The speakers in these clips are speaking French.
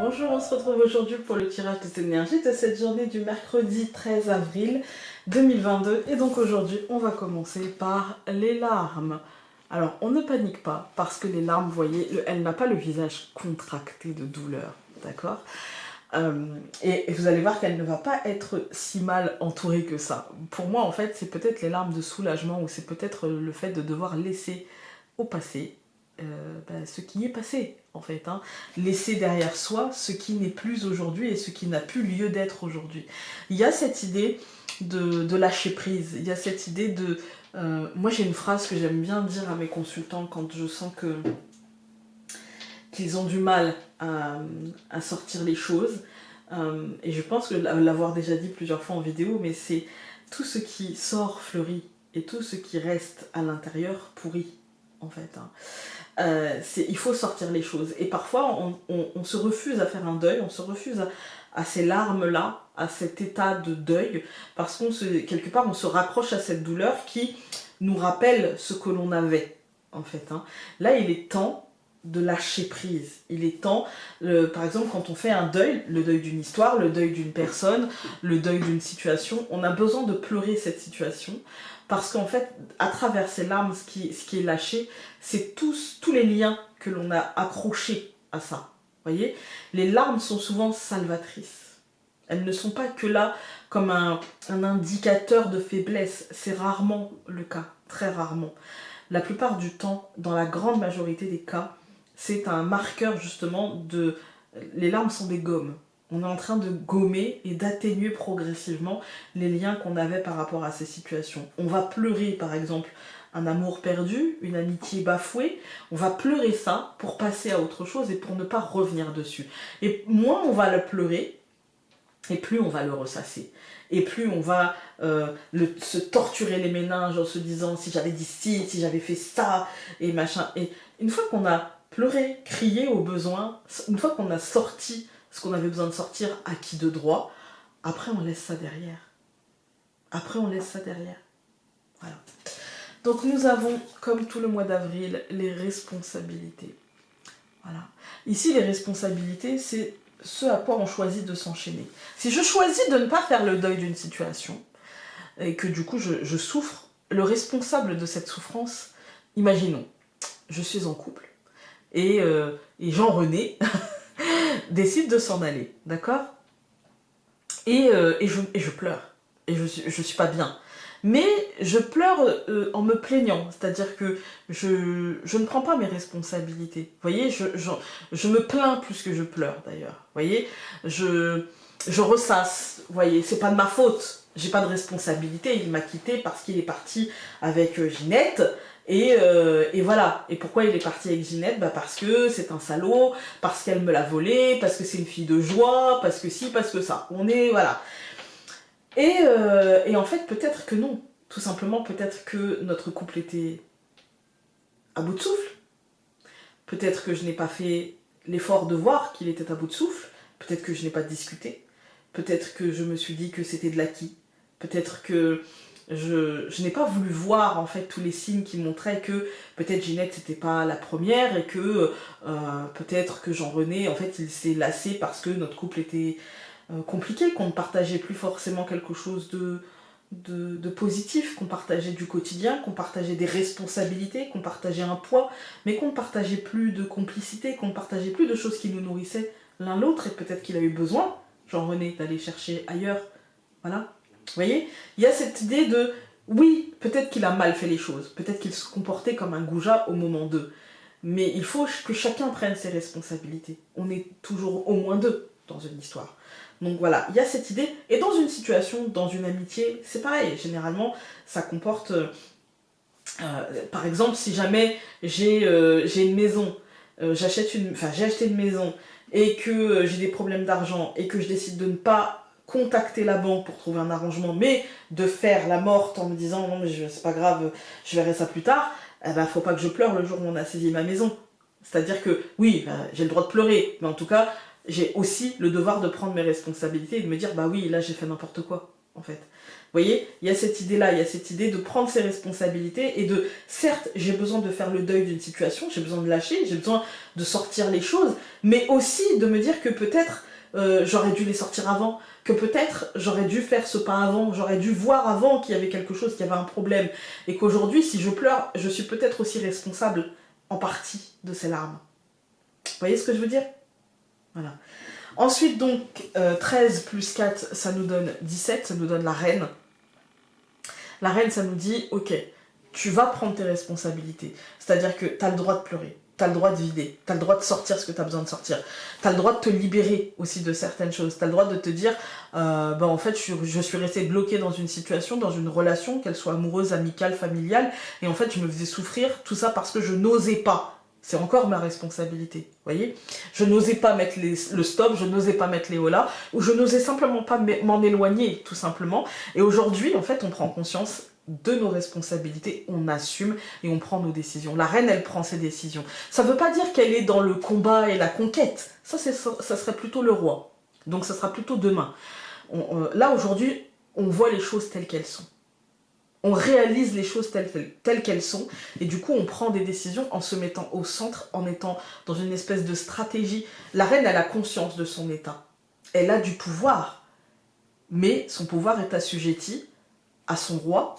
Bonjour, on se retrouve aujourd'hui pour le tirage des énergies de cette journée du mercredi 13 avril 2022. Et donc aujourd'hui, on va commencer par les larmes. Alors, on ne panique pas parce que les larmes, vous voyez, elle n'a pas le visage contracté de douleur, d'accord et vous allez voir qu'elle ne va pas être si mal entourée que ça. Pour moi, en fait, c'est peut-être les larmes de soulagement ou c'est peut-être le fait de devoir laisser au passé ce qui est passé, en fait. Laisser derrière soi ce qui n'est plus aujourd'hui et ce qui n'a plus lieu d'être aujourd'hui. Il y a cette idée de lâcher prise, il y a cette idée de... moi, j'ai une phrase que j'aime bien dire à mes consultants quand je sens qu'ils ont du mal à sortir les choses. Et je pense que l'avoir déjà dit plusieurs fois en vidéo, mais c'est tout ce qui sort fleurit et tout ce qui reste à l'intérieur pourrit, en fait. Il faut sortir les choses. Et parfois, on se refuse à faire un deuil, on se refuse à ces larmes-là, à cet état de deuil, parce quelque part, on se raccroche à cette douleur qui nous rappelle ce que l'on avait, en fait. Là, il est temps de lâcher prise. Il est temps, par exemple, quand on fait un deuil, le deuil d'une histoire, le deuil d'une personne, le deuil d'une situation, on a besoin de pleurer cette situation, parce qu'en fait, à travers ces larmes, ce qui est lâché, c'est tous les liens que l'on a accrochés à ça. Voyez, les larmes sont souvent salvatrices. Elles ne sont pas que là comme un indicateur de faiblesse. C'est rarement le cas, très rarement. La plupart du temps, dans la grande majorité des cas, c'est un marqueur justement de... Les larmes sont des gommes. On est en train de gommer et d'atténuer progressivement les liens qu'on avait par rapport à ces situations. On va pleurer par exemple un amour perdu, une amitié bafouée, on va pleurer ça pour passer à autre chose et pour ne pas revenir dessus. Et moins on va le pleurer, et plus on va le ressasser. Et plus on va se torturer les méninges en se disant si j'avais dit ci, si j'avais fait ça, et machin. Et une fois qu'on a pleuré, crié au besoin, une fois qu'on a sorti ce qu'on avait besoin de sortir à qui de droit, après on laisse ça derrière. Après on laisse ça derrière. Voilà. Donc nous avons, comme tout le mois d'avril, les responsabilités. Voilà. Ici, les responsabilités, c'est ce à quoi on choisit de s'enchaîner. Si je choisis de ne pas faire le deuil d'une situation, et que du coup je souffre, le responsable de cette souffrance, imaginons, je suis en couple, et Jean-René décide de s'en aller, d'accord et je pleure, et je suis pas bien. Mais je pleure en me plaignant, c'est-à-dire que je ne prends pas mes responsabilités. Vous voyez, je me plains plus que je pleure d'ailleurs. Vous voyez, je ressasse. Vous voyez, c'est pas de ma faute. J'ai pas de responsabilité. Il m'a quitté parce qu'il est parti avec Ginette. Et voilà. Et pourquoi il est parti avec Ginette? Parce que c'est un salaud, parce qu'elle me l'a volé, parce que c'est une fille de joie, parce que si, parce que ça. On est... Voilà. Et en fait, peut-être que non. Tout simplement, peut-être que notre couple était à bout de souffle. Peut-être que je n'ai pas fait l'effort de voir qu'il était à bout de souffle. Peut-être que je n'ai pas discuté. Peut-être que je me suis dit que c'était de l'acquis. Peut-être que je n'ai pas voulu voir en fait tous les signes qui montraient que peut-être Ginette c'était pas la première et que peut-être que Jean-René en fait il s'est lassé parce que notre couple était compliqué, qu'on ne partageait plus forcément quelque chose de positif, qu'on partageait du quotidien, qu'on partageait des responsabilités, qu'on partageait un poids, mais qu'on ne partageait plus de complicité, qu'on ne partageait plus de choses qui nous nourrissaient l'un l'autre, et peut-être qu'il a eu besoin, Jean-René, d'aller chercher ailleurs. Voilà. Vous voyez, il y a cette idée de, oui, peut-être qu'il a mal fait les choses, peut-être qu'il se comportait comme un goujat au moment d'eux, mais il faut que chacun prenne ses responsabilités. On est toujours au moins deux dans une histoire. Donc voilà, il y a cette idée, et dans une situation, dans une amitié, c'est pareil, généralement, ça comporte, par exemple, si jamais j'ai une maison, j'ai acheté une maison, et que j'ai des problèmes d'argent, et que je décide de ne pas contacter la banque pour trouver un arrangement, mais de faire la morte en me disant, non mais c'est pas grave, je verrai ça plus tard, eh ben faut pas que je pleure le jour où on a saisi ma maison. C'est-à-dire que, oui, j'ai le droit de pleurer, mais en tout cas, j'ai aussi le devoir de prendre mes responsabilités et de me dire, bah oui, là j'ai fait n'importe quoi, en fait. voyez, il y a cette idée-là, il y a cette idée de prendre ses responsabilités et de, certes, j'ai besoin de faire le deuil d'une situation, j'ai besoin de lâcher, j'ai besoin de sortir les choses, mais aussi de me dire que peut-être j'aurais dû les sortir avant, que peut-être j'aurais dû faire ce pas avant, j'aurais dû voir avant qu'il y avait quelque chose, qu'il y avait un problème, et qu'aujourd'hui, si je pleure, je suis peut-être aussi responsable en partie de ces larmes. Vous voyez ce que je veux dire? Voilà. Ensuite, donc, 13 plus 4, ça nous donne 17, ça nous donne la reine. La reine, ça nous dit, ok, tu vas prendre tes responsabilités. C'est-à-dire que tu as le droit de pleurer, tu as le droit de vider, tu as le droit de sortir ce que tu as besoin de sortir. Tu as le droit de te libérer aussi de certaines choses. Tu as le droit de te dire, en fait, je suis restée bloquée dans une situation, dans une relation, qu'elle soit amoureuse, amicale, familiale, et en fait, je me faisais souffrir, tout ça parce que je n'osais pas. C'est encore ma responsabilité, vous voyez? Je n'osais pas mettre le stop, je n'osais pas mettre les holas, ou je n'osais simplement pas m'en éloigner, tout simplement. Et aujourd'hui, en fait, on prend conscience de nos responsabilités, on assume et on prend nos décisions. La reine, elle prend ses décisions. Ça ne veut pas dire qu'elle est dans le combat et la conquête. Ça serait plutôt le roi. Donc ça sera plutôt demain. Là, aujourd'hui, on voit les choses telles qu'elles sont. On réalise les choses telles qu'elles sont, et du coup on prend des décisions en se mettant au centre, en étant dans une espèce de stratégie. La reine, elle a conscience de son état. Elle a du pouvoir, mais son pouvoir est assujetti à son roi,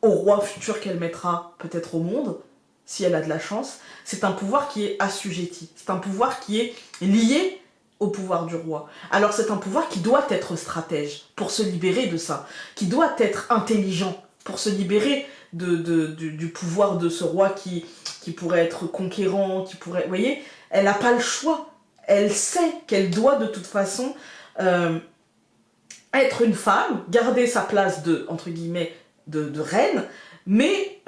au roi futur qu'elle mettra peut-être au monde, si elle a de la chance. C'est un pouvoir qui est assujetti, c'est un pouvoir qui est lié au pouvoir du roi. Alors c'est un pouvoir qui doit être stratège pour se libérer de ça, qui doit être intelligent pour se libérer du pouvoir de ce roi qui pourrait être conquérant, qui pourrait... Vous voyez, elle n'a pas le choix. Elle sait qu'elle doit de toute façon être une femme, garder sa place de, entre guillemets, de reine, mais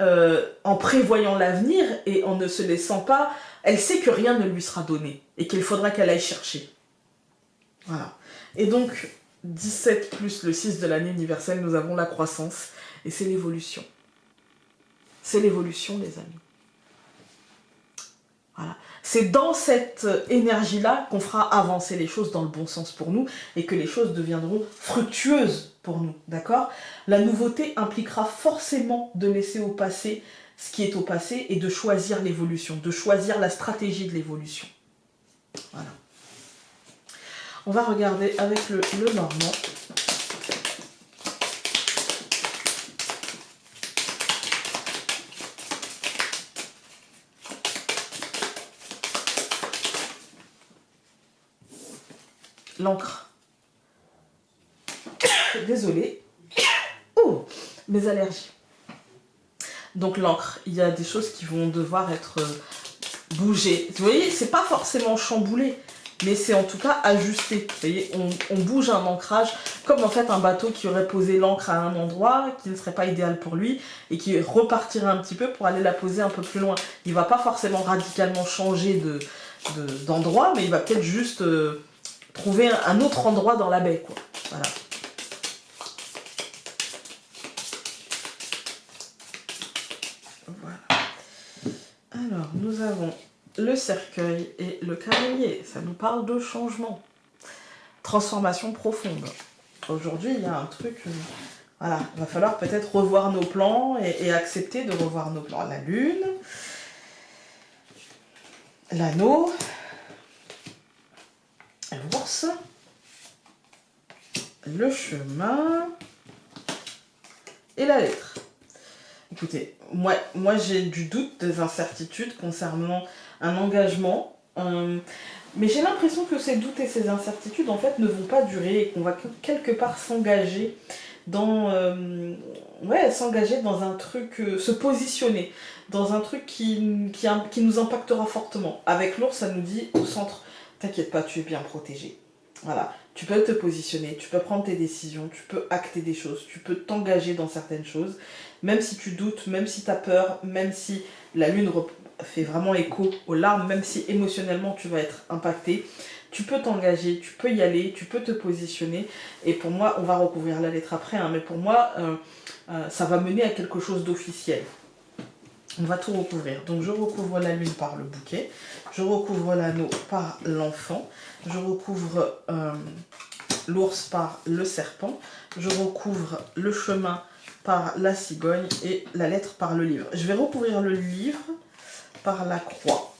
en prévoyant l'avenir et en ne se laissant pas... Elle sait que rien ne lui sera donné et qu'il faudra qu'elle aille chercher. Voilà. Et donc, 17 plus le 6 de l'année universelle, nous avons la croissance. Et c'est l'évolution. C'est l'évolution, les amis. Voilà. C'est dans cette énergie-là qu'on fera avancer les choses dans le bon sens pour nous et que les choses deviendront fructueuses pour nous. D'accord? La nouveauté impliquera forcément de laisser au passé ce qui est au passé et de choisir l'évolution, de choisir la stratégie de l'évolution. Voilà. On va regarder avec le normand. L'encre. Désolée. Oh, mes allergies. Donc l'encre, il y a des choses qui vont devoir être bougées. Vous voyez, c'est pas forcément chamboulé, mais c'est en tout cas ajusté. Vous voyez, on bouge un ancrage, comme en fait un bateau qui aurait posé l'ancre à un endroit qui ne serait pas idéal pour lui et qui repartirait un petit peu pour aller la poser un peu plus loin. Il va pas forcément radicalement changer d'endroit, mais il va peut-être juste trouver un autre endroit dans la baie, quoi. Voilà. Alors, nous avons le cercueil et le cavalier. Ça nous parle de changement. Transformation profonde. Aujourd'hui, il y a un truc... voilà, il va falloir peut-être revoir nos plans et accepter de revoir nos plans. La lune, l'anneau, l'ours, le chemin et la lettre. Écoutez, moi j'ai du doute, des incertitudes concernant un engagement, mais j'ai l'impression que ces doutes et ces incertitudes en fait ne vont pas durer et qu'on va quelque part s'engager dans, s'engager dans un truc, se positionner dans un truc qui nous impactera fortement. Avec l'ours, ça nous dit au centre, t'inquiète pas, tu es bien protégé. Voilà, tu peux te positionner, tu peux prendre tes décisions, tu peux acter des choses, tu peux t'engager dans certaines choses, même si tu doutes, même si tu as peur, même si la lune fait vraiment écho aux larmes, même si émotionnellement tu vas être impacté, tu peux t'engager, tu peux y aller, tu peux te positionner. Et pour moi, on va recouvrir la lettre après, hein, mais pour moi, ça va mener à quelque chose d'officiel. On va tout recouvrir. Donc je recouvre la lune par le bouquet, je recouvre l'anneau par l'enfant, je recouvre l'ours par le serpent. Je recouvre le chemin par la cigogne et la lettre par le livre. Je vais recouvrir le livre par la croix.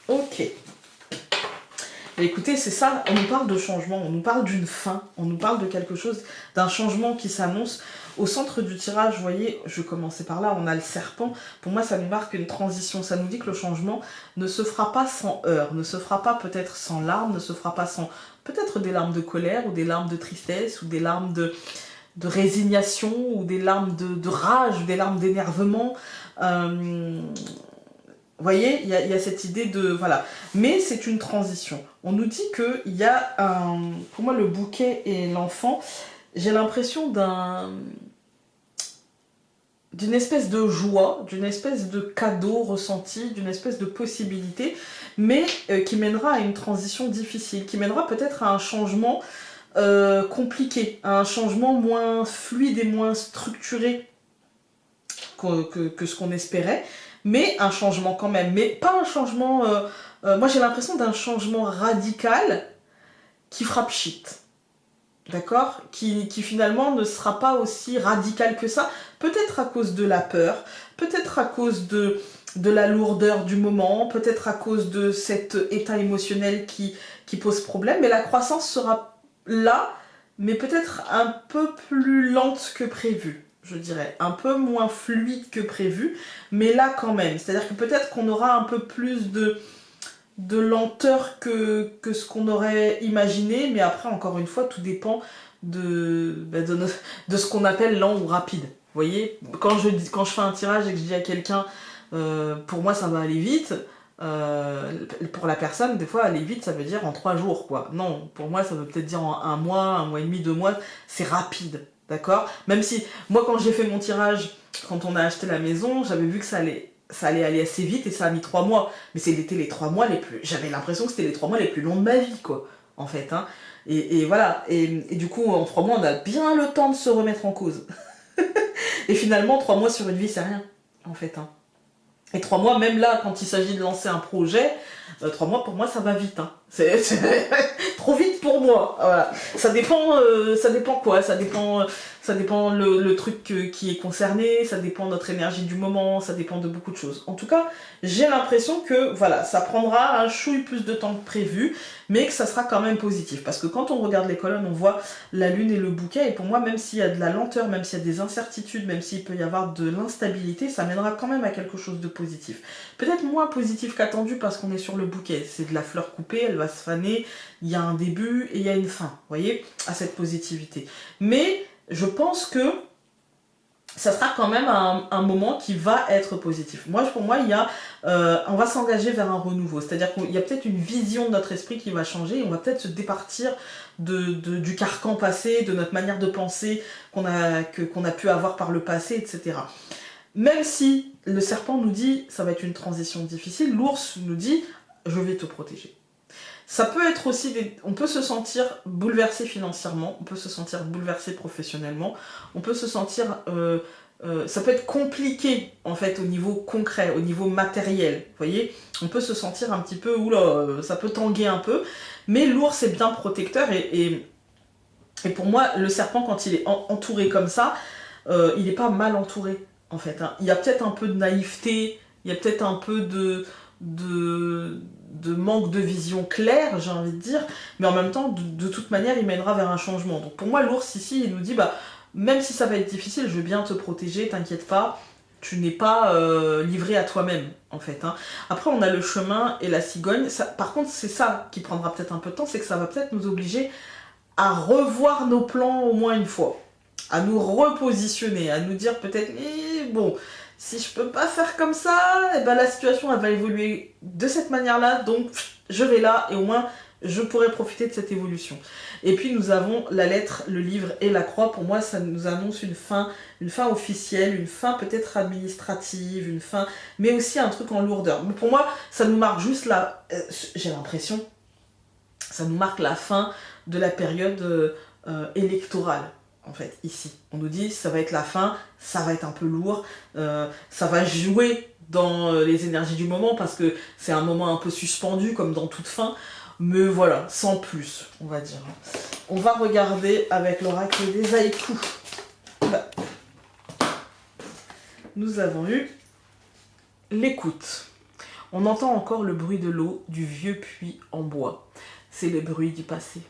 Ok. Et écoutez, c'est ça, on nous parle de changement, on nous parle d'une fin, on nous parle de quelque chose, d'un changement qui s'annonce. Au centre du tirage, vous voyez, je commençais par là, on a le serpent. Pour moi, ça nous marque une transition, ça nous dit que le changement ne se fera pas sans heurts, ne se fera pas peut-être sans larmes, ne se fera pas sans peut-être des larmes de colère ou des larmes de tristesse ou des larmes de résignation ou des larmes de rage ou des larmes d'énervement. Vous voyez, il y a cette idée de... Voilà. Mais c'est une transition. On nous dit qu'il y a un... Pour moi, le bouquet et l'enfant, j'ai l'impression d'une espèce de joie, d'une espèce de cadeau ressenti, d'une espèce de possibilité, mais qui mènera à une transition difficile, qui mènera peut-être à un changement compliqué, à un changement moins fluide et moins structuré que ce qu'on espérait, mais un changement quand même, mais pas un changement... moi j'ai l'impression d'un changement radical qui frappe shit. D'accord, qui finalement ne sera pas aussi radical que ça, peut-être à cause de la peur, peut-être à cause de la lourdeur du moment, peut-être à cause de cet état émotionnel qui pose problème, mais la croissance sera là, mais peut-être un peu plus lente que prévu, je dirais, un peu moins fluide que prévu, mais là quand même, c'est-à-dire que peut-être qu'on aura un peu plus de lenteur que ce qu'on aurait imaginé, mais après, encore une fois, tout dépend de ce qu'on appelle lent ou rapide. Vous voyez, quand je fais un tirage et que je dis à quelqu'un, pour moi ça va aller vite, pour la personne, des fois aller vite, ça veut dire en 3 jours, quoi. Non, pour moi, ça veut peut-être dire en 1 mois, 1 mois et demi, 2 mois, c'est rapide, d'accord? Même si, moi, quand j'ai fait mon tirage, quand on a acheté la maison, j'avais vu que ça allait aller assez vite et ça a mis 3 mois. Mais c'était les 3 mois les plus... J'avais l'impression que c'était les 3 mois les plus longs de ma vie, quoi, en fait. Hein. Et voilà. Et du coup, en 3 mois, on a bien le temps de se remettre en cause. Et finalement, 3 mois sur une vie, c'est rien, en fait. Hein. Et 3 mois, même là, quand il s'agit de lancer un projet, 3 mois, pour moi, ça va vite. Hein. C'est trop vite pour moi. Voilà. Ça dépend quoi. Ça dépend le truc qui est concerné, ça dépend de notre énergie du moment, ça dépend de beaucoup de choses. En tout cas, j'ai l'impression que voilà, ça prendra un chouille plus de temps que prévu, mais que ça sera quand même positif. Parce que quand on regarde les colonnes, on voit la lune et le bouquet, et pour moi, même s'il y a de la lenteur, même s'il y a des incertitudes, même s'il peut y avoir de l'instabilité, ça mènera quand même à quelque chose de positif. Peut-être moins positif qu'attendu parce qu'on est sur le bouquet. C'est de la fleur coupée, elle va se faner, il y a un début et il y a une fin, vous voyez, à cette positivité. Mais je pense que ça sera quand même un moment qui va être positif. Pour moi, on va s'engager vers un renouveau. C'est-à-dire qu'il y a peut-être une vision de notre esprit qui va changer. Et on va peut-être se départir du carcan passé, de notre manière de penser qu'on a pu avoir par le passé, etc. Même si le serpent nous dit ça va être une transition difficile, l'ours nous dit je vais te protéger. Ça peut être aussi, on peut se sentir bouleversé financièrement, on peut se sentir bouleversé professionnellement, on peut se sentir, ça peut être compliqué en fait au niveau concret, au niveau matériel, vous voyez. On peut se sentir un petit peu, oula, ça peut tanguer un peu, mais l'ours est bien protecteur et pour moi, le serpent quand il est entouré comme ça, il n'est pas mal entouré en fait. Hein. Il y a peut-être un peu de naïveté, il y a peut-être un peu de manque de vision claire, j'ai envie de dire, mais en même temps, de toute manière, il mènera vers un changement. Donc pour moi, l'ours ici, il nous dit, même si ça va être difficile, je veux bien te protéger, t'inquiète pas, tu n'es pas livré à toi-même, en fait. Hein. Après, on a le chemin et la cigogne. Ça, par contre, c'est ça qui prendra peut-être un peu de temps, c'est que ça va peut-être nous obliger à revoir nos plans au moins une fois, à nous repositionner, à nous dire peut-être, bon... Si je peux pas faire comme ça, la situation elle va évoluer de cette manière-là, donc je vais là et au moins je pourrai profiter de cette évolution. Et puis nous avons la lettre, le livre et la croix. Pour moi, ça nous annonce une fin officielle, une fin peut-être administrative, une fin, mais aussi un truc en lourdeur. Mais pour moi, ça nous marque juste j'ai l'impression, ça nous marque la fin de la période électorale. En fait, ici, on nous dit ça va être la fin, ça va être un peu lourd, ça va jouer dans les énergies du moment parce que c'est un moment un peu suspendu comme dans toute fin. Mais voilà, sans plus, on va dire. On va regarder avec l'oracle des haïkus. Bah. Nous avons eu l'écoute. On entend encore le bruit de l'eau du vieux puits en bois. C'est les bruits du passé.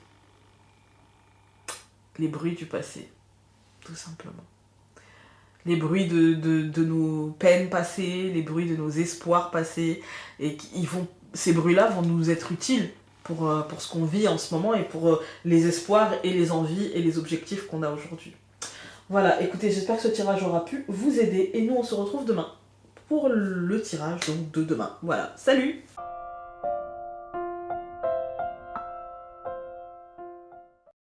Les bruits du passé, tout simplement. Les bruits de nos peines passées, les bruits de nos espoirs passés. Et ces bruits-là vont nous être utiles pour ce qu'on vit en ce moment et pour les espoirs et les envies et les objectifs qu'on a aujourd'hui. Voilà, écoutez, j'espère que ce tirage aura pu vous aider et nous on se retrouve demain pour le tirage donc de demain. Voilà, salut!